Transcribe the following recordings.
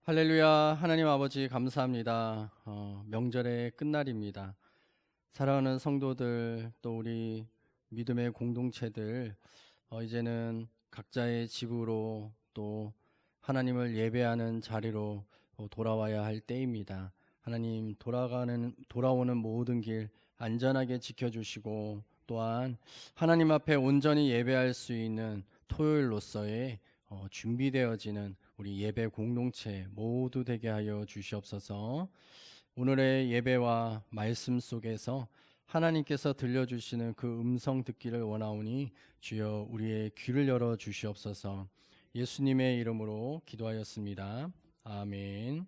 할렐루야. 하나님 아버지 감사합니다. 명절의 끝날입니다. 사랑하는 성도들, 또 우리 믿음의 공동체들, 이제는 각자의 집으로 또 하나님을 예배하는 자리로 돌아와야 할 때입니다. 하나님, 돌아오는 모든 길 안전하게 지켜주시고, 또한 하나님 앞에 온전히 예배할 수 있는 토요일로서의 준비되어지는 우리 예배 공동체 모두 되게 하여 주시옵소서. 오늘의 예배와 말씀 속에서 하나님께서 들려주시는 그 음성 듣기를 원하오니 주여 우리의 귀를 열어 주시옵소서. 예수님의 이름으로 기도하였습니다. 아멘.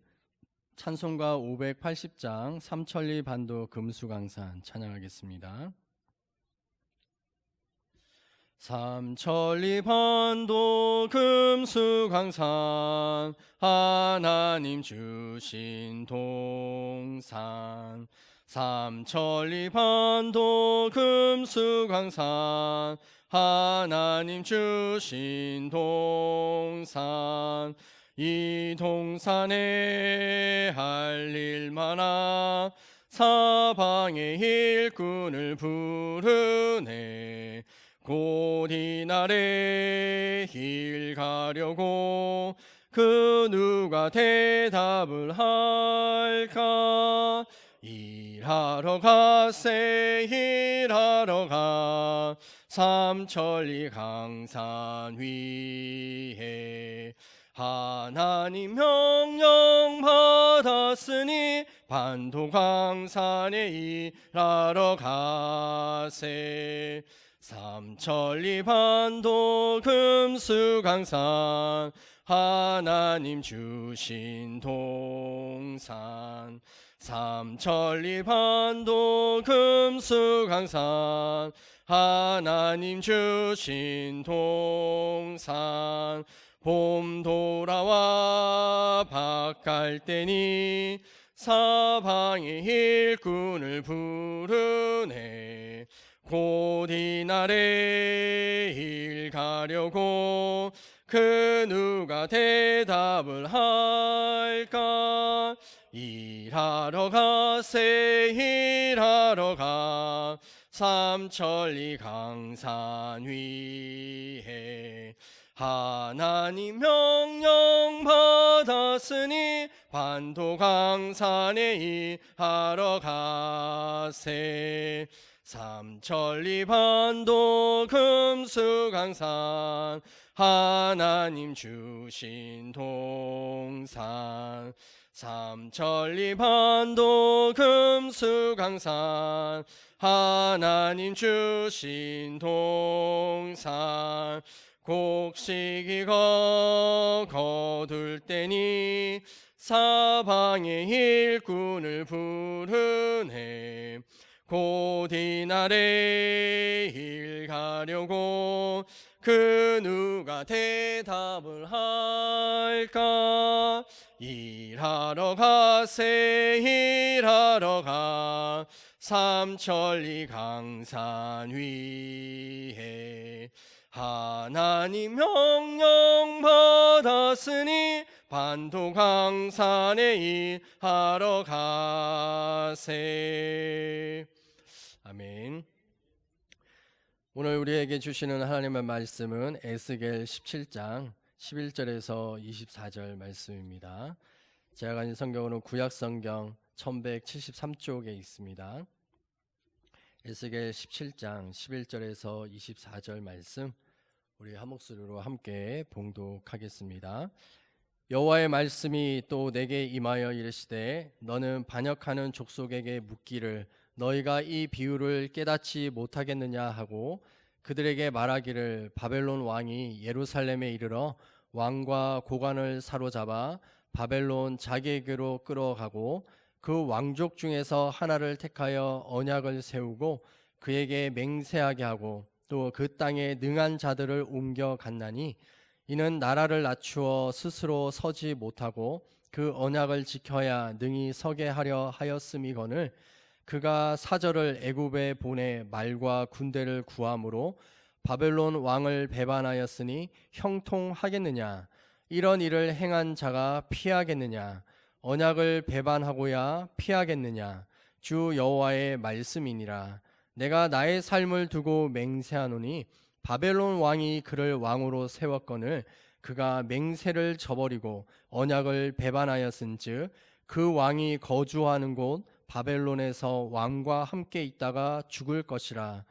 찬송가 580장 삼천리 반도 금수강산 찬양하겠습니다. 삼천리 반도 금수강산 하나님 주신 동산. 삼천리 반도 금수강산 하나님 주신 동산. 이 동산에 할 일 많아 사방의 일꾼을 부르네. 곧 이날에 일 가려고 그 누가 대답을 할까. 일하러 가세 일하러 가 삼천리 강산 위에. 하나님 명령 받았으니 반도 강산에 일하러 가세. 삼천리 반도 금수강산 하나님 주신 동산. 삼천리 반도 금수강산 하나님 주신 동산. 봄 돌아와 밭갈 때니 사방의 일꾼을 부르네. 곧 이날에 일 가려고 그 누가 대답을 할까. 일하러 가세 일하러 가 삼천리 강산 위에. 하나님 명령 받았으니 반도 강산에 일하러 가세. 삼천리 반도 금수강산 하나님 주신 동산. 삼천리 반도 금수강산 하나님 주신 동산. 곡식이 거둘 때니 사방의 일꾼을 부르네. 곧 이날에 일 가려고 그 누가 대답을 할까. 일하러 가세 일하러 가 삼천리 강산 위에. 하나님 명령 받았으니 반도 강산에 일하러 가세. 아멘. 오늘 우리에게 주시는 하나님의 말씀은 에스겔 17장 11절에서 24절 말씀입니다. 제가 가진 성경은 구약성경 1173쪽에 있습니다. 에스겔 17장 11절에서 24절 말씀 우리 한 목소리로 함께 봉독하겠습니다. 여호와의 말씀이 또 내게 임하여 이르시되 너는 반역하는 족속에게 묻기를 너희가 이 비유를 깨닫지 못하겠느냐 하고 그들에게 말하기를 바벨론 왕이 예루살렘에 이르러 왕과 고관을 사로잡아 바벨론 자기에게로 끌어가고 그 왕족 중에서 하나를 택하여 언약을 세우고 그에게 맹세하게 하고 또 그 땅에 능한 자들을 옮겨 갔나니 이는 나라를 낮추어 스스로 서지 못하고 그 언약을 지켜야 능히 서게 하려 하였음이거늘 그가 사절을 애굽에 보내 말과 군대를 구함으로 바벨론 왕을 배반하였으니 형통하겠느냐. 이런 일을 행한 자가 피하겠느냐? 언약을 배반하고야 피하겠느냐? 주 여호와의 말씀이니라. 내가 나의 삶을 두고 맹세하노니 바벨론 왕이 그를 왕으로 세웠거늘 그가 맹세를 저버리고 언약을 배반하였은즉 그 왕이 거주하는 곳 바벨론에서 왕과 함께 있다가 죽을 것이라.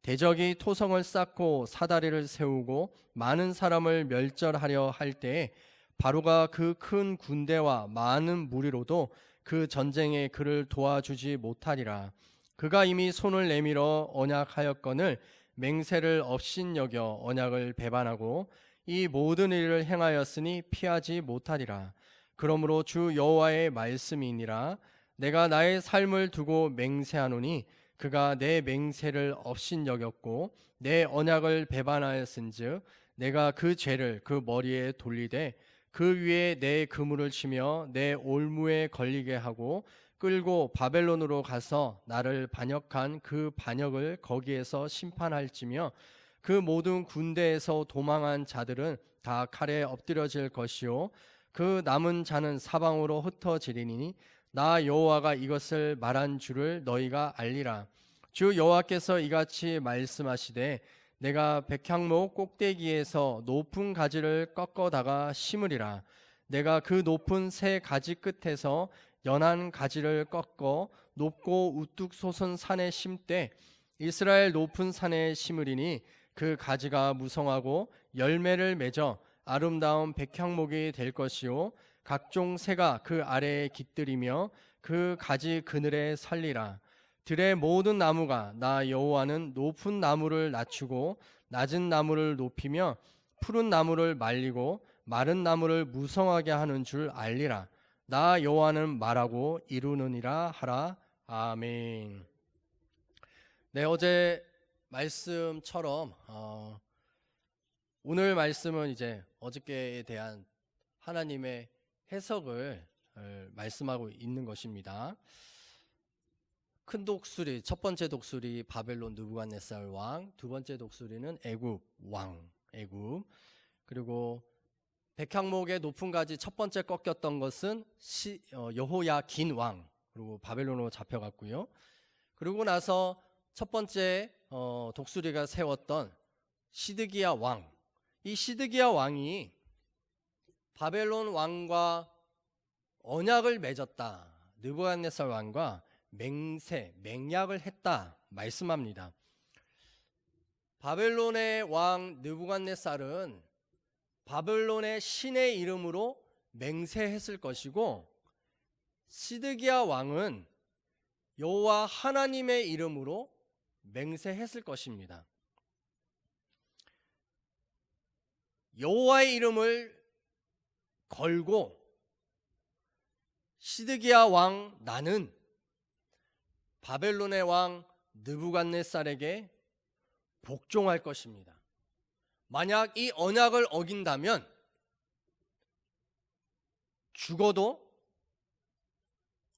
대적이 토성을 쌓고 사다리를 세우고 많은 사람을 멸절하려 할 때에 바로가 그 큰 군대와 많은 무리로도 그 전쟁에 그를 도와주지 못하리라. 그가 이미 손을 내밀어 언약하였거늘 맹세를 업신여겨 언약을 배반하고 이 모든 일을 행하였으니 피하지 못하리라. 그러므로 주 여호와의 말씀이니라. 내가 나의 삶을 두고 맹세하노니 그가 내 맹세를 업신여겼고 내 언약을 배반하였은즉 내가 그 죄를 그 머리에 돌리되 그 위에 내 그물을 치며 내 올무에 걸리게 하고 끌고 바벨론으로 가서 나를 반역한 그 반역을 거기에서 심판할지며 그 모든 군대에서 도망한 자들은 다 칼에 엎드려질 것이요 그 남은 자는 사방으로 흩어지리니 나 여호와가 이것을 말한 줄을 너희가 알리라. 주 여호와께서 이같이 말씀하시되 내가 백향목 꼭대기에서 높은 가지를 꺾어다가 심으리라. 내가 그 높은 새 가지 끝에서 연한 가지를 꺾어 높고 우뚝 솟은 산에 심되 이스라엘 높은 산에 심으리니 그 가지가 무성하고 열매를 맺어 아름다운 백향목이 될 것이요 각종 새가 그 아래에 깃들이며 그 가지 그늘에 살리라. 들의 모든 나무가 나 여호와는 높은 나무를 낮추고 낮은 나무를 높이며 푸른 나무를 말리고 마른 나무를 무성하게 하는 줄 알리라. 나 여호와는 말하고 이루느니라 하라. 아멘. 네, 어제 말씀처럼 오늘 말씀은 이제 어저께에 대한 하나님의 해석을 말씀하고 있는 것입니다. 큰 독수리, 첫 번째 독수리 바벨론 느부갓네살 왕, 두 번째 독수리는 애굽 왕, 애굽. 그리고 백향목의 높은 가지 첫 번째 꺾였던 것은 여호야긴 왕, 그리고 바벨론으로 잡혀갔고요. 그리고 나서 첫 번째 독수리가 세웠던 시드기야 왕, 이 시드기야 왕이 바벨론 왕과 언약을 맺었다. 느부갓네살 왕과 맹약을 했다 말씀합니다. 바벨론의 왕 느부갓네살은 바벨론의 신의 이름으로 맹세했을 것이고 시드기야 왕은 여호와 하나님의 이름으로 맹세했을 것입니다. 여호와의 이름을 걸고 시드기야 왕 나는 바벨론의 왕 느부갓네살에게 복종할 것입니다. 만약 이 언약을 어긴다면 죽어도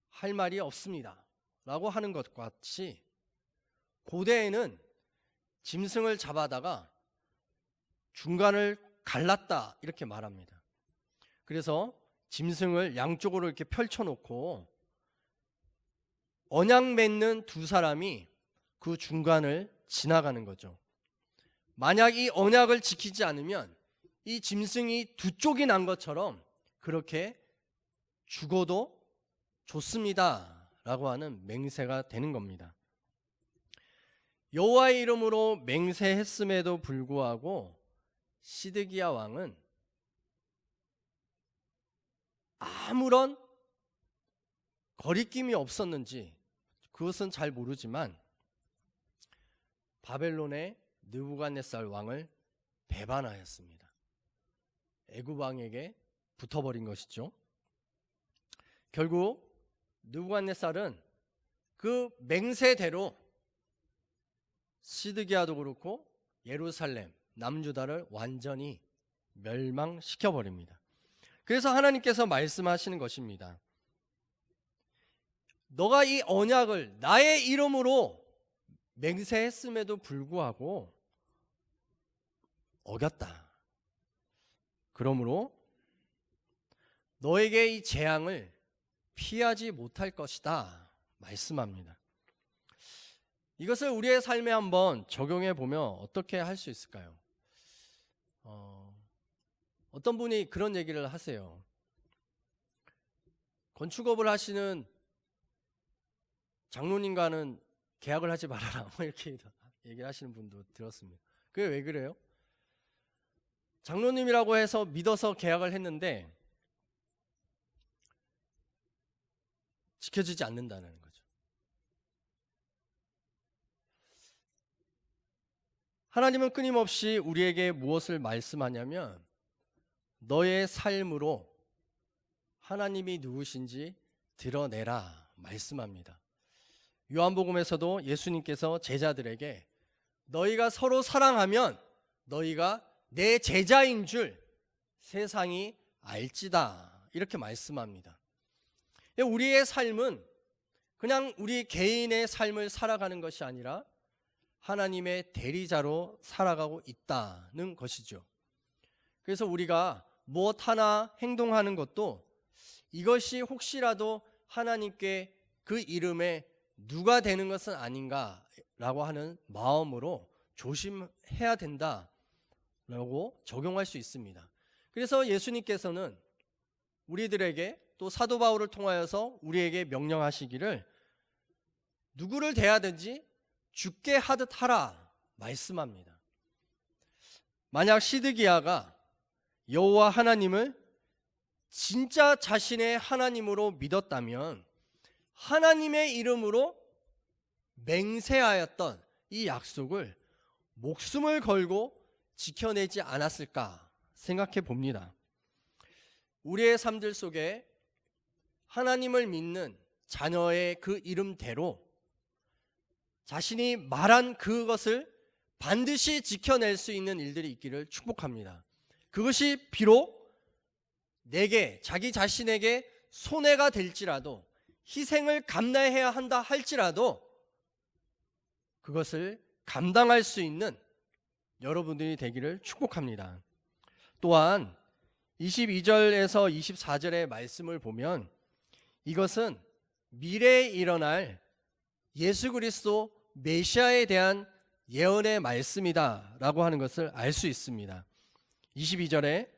할 말이 없습니다 라고 하는 것 같이 고대에는 짐승을 잡아다가 중간을 갈랐다 이렇게 말합니다. 그래서 짐승을 양쪽으로 이렇게 펼쳐놓고 언약 맺는 두 사람이 그 중간을 지나가는 거죠. 만약 이 언약을 지키지 않으면 이 짐승이 두 쪽이 난 것처럼 그렇게 죽어도 좋습니다 라고 하는 맹세가 되는 겁니다. 여호와의 이름으로 맹세했음에도 불구하고 시드기야 왕은 아무런 거리낌이 없었는지 그것은 잘 모르지만 바벨론의 느부갓네살 왕을 배반하였습니다. 애굽 왕에게 붙어버린 것이죠. 결국 느부갓네살은 그 맹세대로 시드기야도 그렇고 예루살렘, 남유다를 완전히 멸망시켜버립니다. 그래서 하나님께서 말씀하시는 것입니다. 너가 이 언약을 나의 이름으로 맹세했음에도 불구하고 어겼다. 그러므로 너에게 이 재앙을 피하지 못할 것이다 말씀합니다. 이것을 우리의 삶에 한번 적용해 보면 어떻게 할 수 있을까요? 어떤 분이 그런 얘기를 하세요. 건축업을 하시는 장로님과는 계약을 하지 말아라 뭐 이렇게 얘기를 하시는 분도 들었습니다. 그게 왜 그래요? 장로님이라고 해서 믿어서 계약을 했는데 지켜지지 않는다는 거죠. 하나님은 끊임없이 우리에게 무엇을 말씀하냐면 너의 삶으로 하나님이 누구신지 드러내라 말씀합니다. 요한복음에서도 예수님께서 제자들에게 너희가 서로 사랑하면 너희가 내 제자인 줄 세상이 알지다 이렇게 말씀합니다. 우리의 삶은 그냥 우리 개인의 삶을 살아가는 것이 아니라 하나님의 대리자로 살아가고 있다는 것이죠. 그래서 우리가 무엇 하나 행동하는 것도 이것이 혹시라도 하나님께 그 이름에 누가 되는 것은 아닌가라고 하는 마음으로 조심해야 된다라고 적용할 수 있습니다. 그래서 예수님께서는 우리들에게 또 사도 바울을 통하여서 우리에게 명령하시기를 누구를 대하든지 주께 하듯 하라 말씀합니다. 만약 시드기야가 여호와 하나님을 진짜 자신의 하나님으로 믿었다면 하나님의 이름으로 맹세하였던 이 약속을 목숨을 걸고 지켜내지 않았을까 생각해 봅니다. 우리의 삶들 속에 하나님을 믿는 자녀의 그 이름대로 자신이 말한 그것을 반드시 지켜낼 수 있는 일들이 있기를 축복합니다. 그것이 비록 내게 자기 자신에게 손해가 될지라도 희생을 감내해야 한다 할지라도 그것을 감당할 수 있는 여러분들이 되기를 축복합니다. 또한 22절에서 24절의 말씀을 보면 이것은 미래에 일어날 예수 그리스도 메시아에 대한 예언의 말씀이다 라고 하는 것을 알 수 있습니다. 22절에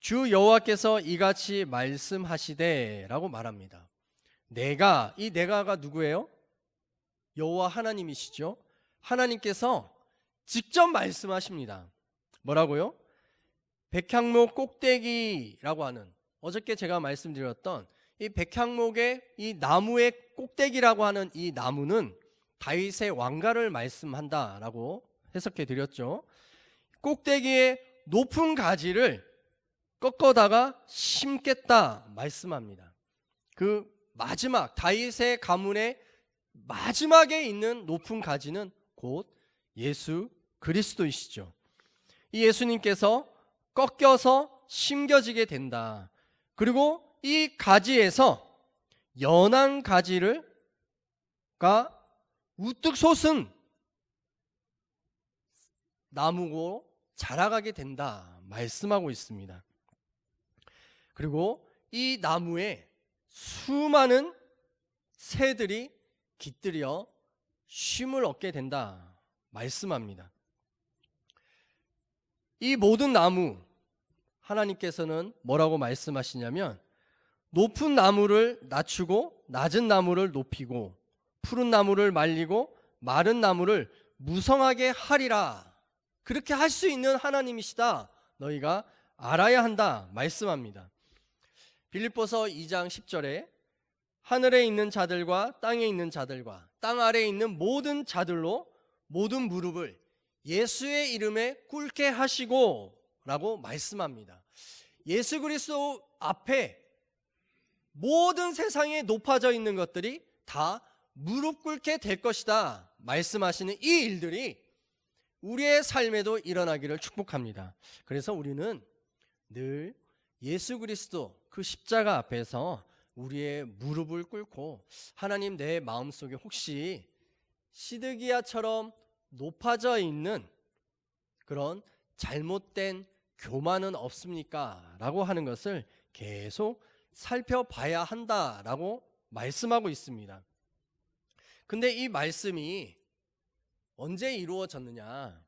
주 여호와께서 이같이 말씀하시되 라고 말합니다. 내가, 이 내가가 누구예요? 여호와 하나님이시죠. 하나님께서 직접 말씀하십니다. 뭐라고요? 백향목 꼭대기라고 하는, 어저께 제가 말씀드렸던 이 백향목의 이 나무의 꼭대기라고 하는 이 나무는 다윗의 왕가를 말씀한다라고 해석해 드렸죠. 꼭대기의 높은 가지를 꺾어다가 심겠다 말씀합니다. 그 마지막 다윗의 가문의 마지막에 있는 높은 가지는 곧 예수 그리스도이시죠. 이 예수님께서 꺾여서 심겨지게 된다. 그리고 이 가지에서 연한 가지가 우뚝 솟은 나무고 자라가게 된다 말씀하고 있습니다. 그리고 이 나무에 수많은 새들이 깃들여 쉼을 얻게 된다 말씀합니다. 이 모든 나무 하나님께서는 뭐라고 말씀하시냐면 높은 나무를 낮추고 낮은 나무를 높이고 푸른 나무를 말리고 마른 나무를 무성하게 하리라. 그렇게 할 수 있는 하나님이시다. 너희가 알아야 한다 말씀합니다. 빌립보서 2장 10절에 하늘에 있는 자들과 땅에 있는 자들과 땅 아래에 있는 모든 자들로 모든 무릎을 예수의 이름에 꿇게 하시고 라고 말씀합니다. 예수 그리스도 앞에 모든 세상에 높아져 있는 것들이 다 무릎 꿇게 될 것이다 말씀하시는 이 일들이 우리의 삶에도 일어나기를 축복합니다. 그래서 우리는 늘 예수 그리스도 그 십자가 앞에서 우리의 무릎을 꿇고 하나님, 내 마음속에 혹시 시드기야처럼 높아져 있는 그런 잘못된 교만은 없습니까? 라고 하는 것을 계속 살펴봐야 한다라고 말씀하고 있습니다. 근데 이 말씀이 언제 이루어졌느냐?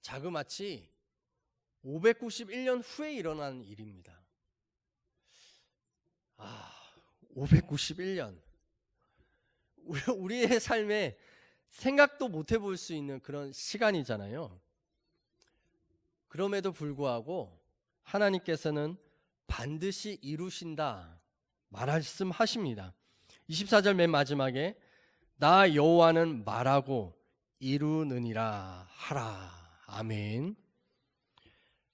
자그마치 591년 후에 일어난 일입니다. 591년. 우리의 삶에 생각도 못 해볼 수 있는 그런 시간이잖아요. 그럼에도 불구하고 하나님께서는 반드시 이루신다 말씀하십니다. 24절 맨 마지막에 나 여호와는 말하고 이루느니라 하라. 아멘.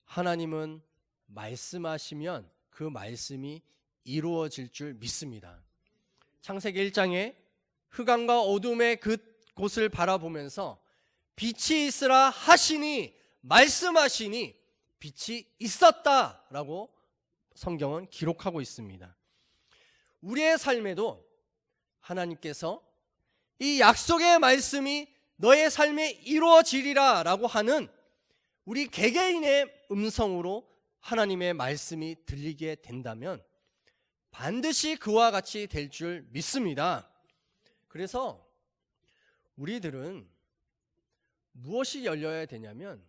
하나님은 말씀하시면 그 말씀이 이루어질 줄 믿습니다. 창세기 1장에 흑암과 어둠의 그곳을 바라보면서 빛이 있으라 하시니 말씀하시니 빛이 있었다라고 성경은 기록하고 있습니다. 우리의 삶에도 하나님께서 이 약속의 말씀이 너의 삶에 이루어지리라 라고 하는 우리 개개인의 음성으로 하나님의 말씀이 들리게 된다면 반드시 그와 같이 될 줄 믿습니다. 그래서 우리들은 무엇이 열려야 되냐면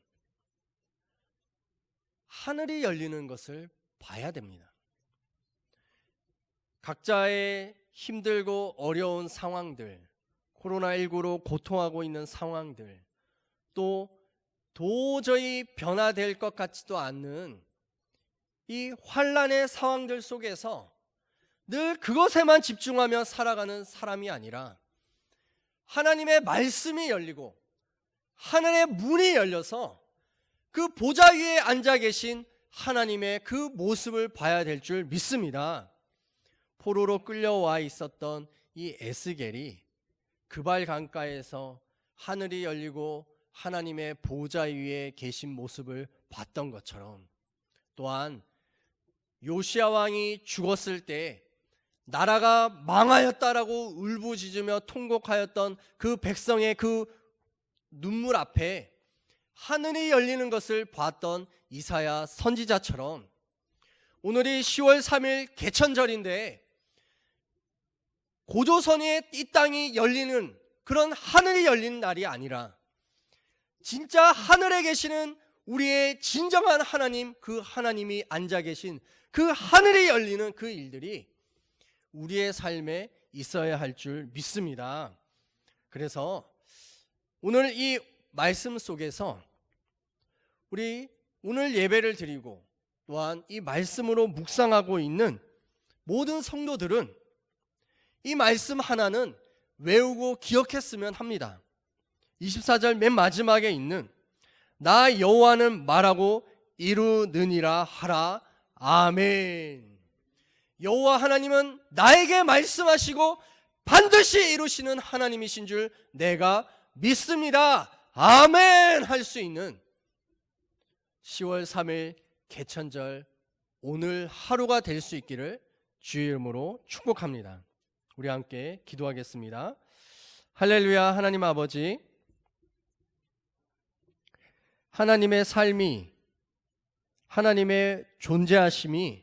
하늘이 열리는 것을 봐야 됩니다. 각자의 힘들고 어려운 상황들, 코로나19로 고통하고 있는 상황들, 또 도저히 변화될 것 같지도 않는 이 환난의 상황들 속에서 늘 그것에만 집중하며 살아가는 사람이 아니라 하나님의 말씀이 열리고 하늘의 문이 열려서 그 보좌 위에 앉아 계신 하나님의 그 모습을 봐야 될 줄 믿습니다. 포로로 끌려와 있었던 이 에스겔이 그발 강가에서 하늘이 열리고 하나님의 보좌 위에 계신 모습을 봤던 것처럼, 또한 요시야 왕이 죽었을 때 나라가 망하였다라고 울부짖으며 통곡하였던 그 백성의 그 눈물 앞에 하늘이 열리는 것을 봤던 이사야 선지자처럼 오늘이 10월 3일 개천절인데 고조선의 이 땅이 열리는 그런 하늘이 열리는 날이 아니라 진짜 하늘에 계시는 우리의 진정한 하나님, 그 하나님이 앉아 계신 그 하늘이 열리는 그 일들이 우리의 삶에 있어야 할 줄 믿습니다. 그래서 오늘 이 말씀 속에서 우리 오늘 예배를 드리고 또한 이 말씀으로 묵상하고 있는 모든 성도들은 이 말씀 하나는 외우고 기억했으면 합니다. 24절 맨 마지막에 있는 나 여호와는 말하고 이루느니라 하라. 아멘. 여호와 하나님은 나에게 말씀하시고 반드시 이루시는 하나님이신 줄 내가 믿습니다. 아멘 할 수 있는 10월 3일 개천절 오늘 하루가 될 수 있기를 주의 이름으로 축복합니다. 우리 함께 기도하겠습니다. 할렐루야. 하나님 아버지, 하나님의 삶이, 하나님의 존재하심이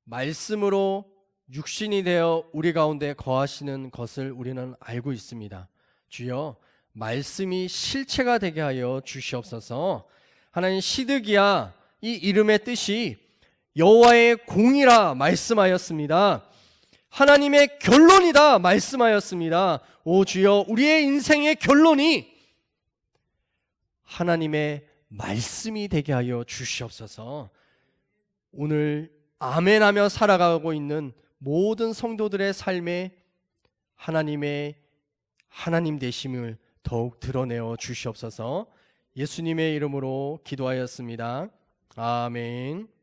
말씀으로 육신이 되어 우리 가운데 거하시는 것을 우리는 알고 있습니다. 주여, 말씀이 실체가 되게 하여 주시옵소서. 하나님, 시드기야 이 이름의 뜻이 여호와의 공이라 말씀하였습니다. 하나님의 결론이다 말씀하였습니다. 오 주여, 우리의 인생의 결론이 하나님의 말씀이 되게 하여 주시옵소서. 오늘 아멘하며 살아가고 있는 모든 성도들의 삶에 하나님의 하나님 되심을 더욱 드러내어 주시옵소서. 예수님의 이름으로 기도하였습니다. 아멘.